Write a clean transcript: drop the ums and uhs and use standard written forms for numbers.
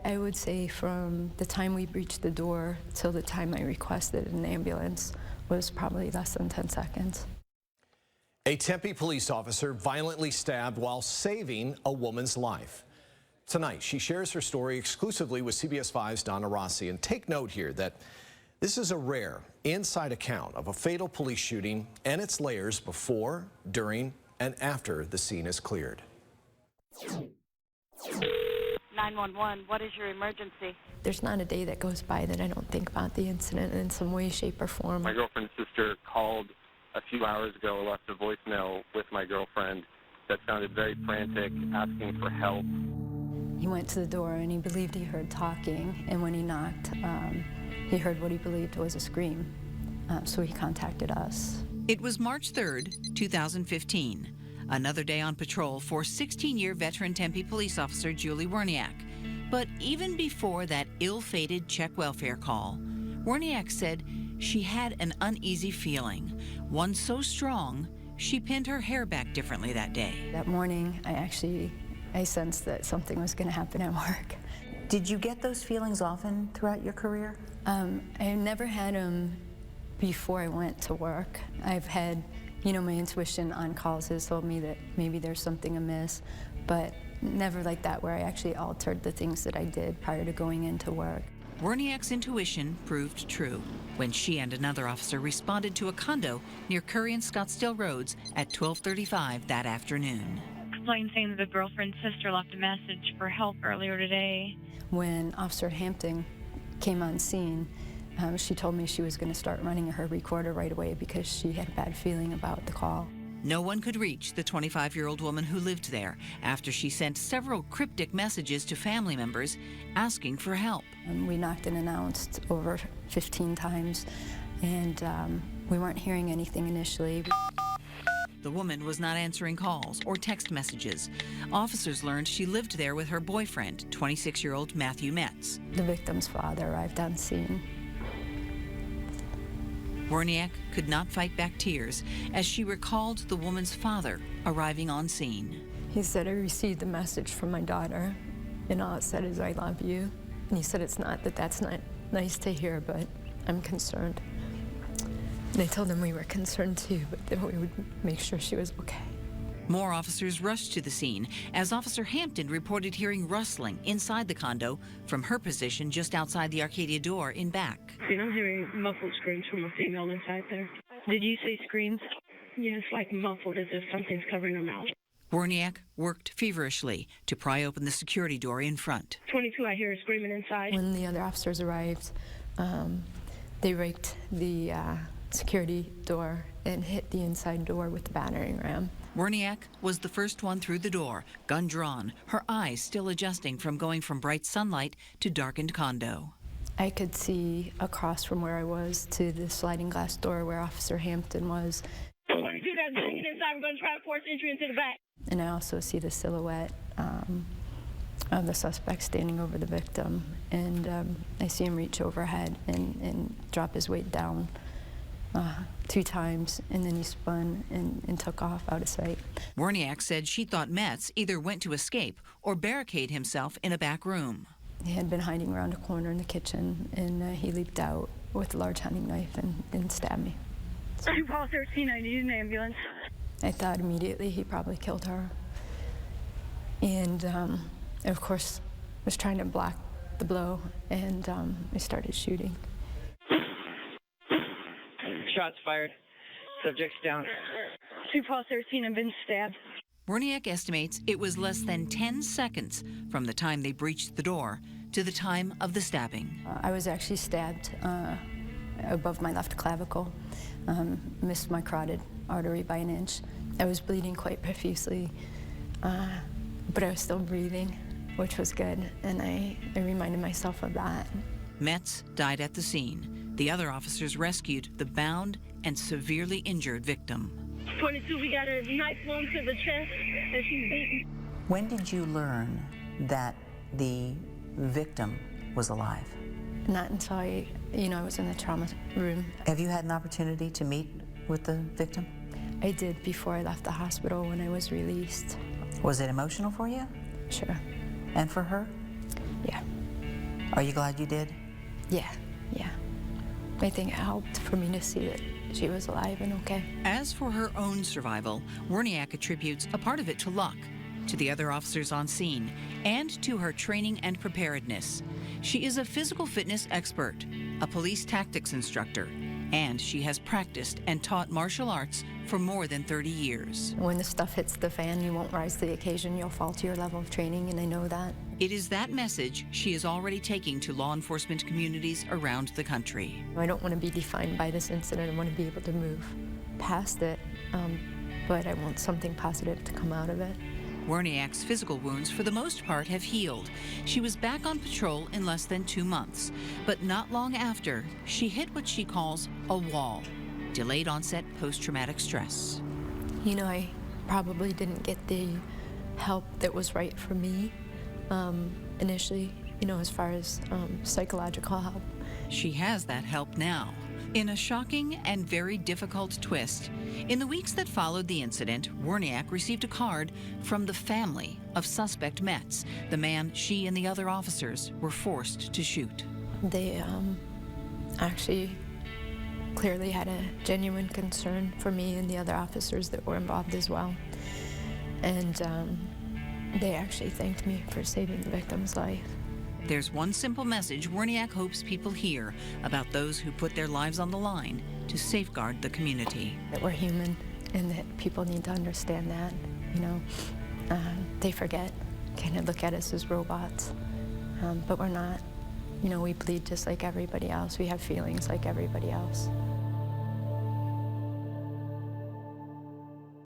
I would say from the time we breached the door till the time I requested an ambulance was probably less than 10 seconds. A Tempe police officer violently stabbed while saving a woman's life. Tonight, she shares her story exclusively with CBS 5's Donna Rossi. And take note here that this is a rare inside account of a fatal police shooting and its layers before, during, and after the scene is cleared. 911, what is your emergency? There's not a day that goes by that I don't think about the incident in some way, shape, or form. My girlfriend's sister called a few hours ago, left a voicemail with my girlfriend that sounded very frantic, asking for help. He went to the door and he believed he heard talking, and when he knocked, he heard what he believed was a scream, so he contacted us. It was March 3rd, 2015, another day on patrol for 16-year veteran Tempe police officer Julie Werniak. But even before that ill-fated check welfare call, Werniak said she had an uneasy feeling, one so strong she pinned her hair back differently that day. That morning, I sensed that something was going to happen at work. Did you get those feelings often throughout your career? I never had them before I went to work. I've had, my intuition on calls has told me that maybe there's something amiss, but never like that where I actually altered the things that I did prior to going into work. Werniak's intuition proved true when she and another officer responded to a condo near Curry and Scottsdale Roads at 12:35 that afternoon. Explained saying that the girlfriend's sister left a message for help earlier today. When Officer Hampton came on scene, she told me she was going to start running her recorder right away because she had a bad feeling about the call. No one could reach the 25-year-old woman who lived there after she sent several cryptic messages to family members asking for help. We knocked and announced over 15 times, and we weren't hearing anything initially. The woman was not answering calls or text messages. Officers learned she lived there with her boyfriend, 26-year-old Matthew Metz. The victim's father arrived on scene. Werniak could not fight back tears as she recalled the woman's father arriving on scene. He said, "I received a message from my daughter, and all it said is, 'I love you.'" And he said, that's not nice to hear, but I'm concerned. And I told him we were concerned too, but that we would make sure she was okay. More officers rushed to the scene as Officer Hampton reported hearing rustling inside the condo from her position just outside the Arcadia door in back. I'm hearing muffled screams from a female inside there. Did you say screams? Yes, like muffled as if something's covering her mouth. Werniak worked feverishly to pry open the security door in front. 22, I hear her screaming inside. When the other officers arrived, they raked the security door and hit the inside door with the battering ram. Werniak was the first one through the door, gun drawn, her eyes still adjusting from going from bright sunlight to darkened condo. I could see across from where I was to the sliding glass door where Officer Hampton was. Do that inside. I'm going to try to force entry into the back. And I also see the silhouette of the suspect standing over the victim. And I see him reach overhead and drop his weight down 2 times, and then he spun and took off out of sight. Werniak said she thought Metz either went to escape or barricade himself in a back room. He had been hiding around a corner in the kitchen, and he leaped out with a large hunting knife and stabbed me. Paul 13, I need an ambulance. I thought immediately he probably killed her. And of course, was trying to block the blow, and I started shooting. Shots fired. Subject's down. Paul 13, I've been stabbed. Werniak estimates it was less than 10 seconds from the time they breached the door to the time of the stabbing. I was actually stabbed above my left clavicle, missed my carotid artery by an inch. I was bleeding quite profusely, but I was still breathing, which was good, and I reminded myself of that. Metz died at the scene. The other officers rescued the bound and severely injured victim. 22, we got a knife wound to the chest, and she's beaten. When did you learn that the victim was alive? Not until I was in the trauma room. Have you had an opportunity to meet with the victim? I did before I left the hospital when I was released. Was it emotional for you? Sure. And for her? Yeah. Are you glad you did? Yeah. I think it helped for me to see that she was alive and okay. As for her own survival, Werniak attributes a part of it to luck, to the other officers on scene, and to her training and preparedness. She is a physical fitness expert, a police tactics instructor, and she has practiced and taught martial arts for more than 30 years. When the stuff hits the fan, you won't rise to the occasion. You'll fall to your level of training, and I know that. It is that message she is already taking to law enforcement communities around the country. I don't want to be defined by this incident. I want to be able to move past it, but I want something positive to come out of it. Werniak's physical wounds, for the most part, have healed. She was back on patrol in less than 2 months, but not long after, she hit what she calls a wall, delayed onset post-traumatic stress. You know, I probably didn't get the help that was right for me initially, you know, as far as psychological help. She has that help now. In a shocking and very difficult twist, in the weeks that followed the incident, Werniak received a card from the family of suspect Metz, the man she and the other officers were forced to shoot. They actually clearly had a genuine concern for me and the other officers that were involved as well. And they actually thanked me for saving the victim's life. There's one simple message Werniak hopes people hear about those who put their lives on the line to safeguard the community. That we're human and that people need to understand that, you know. They forget, kind of look at us as robots, but we're not. You know, we bleed just like everybody else. We have feelings like everybody else.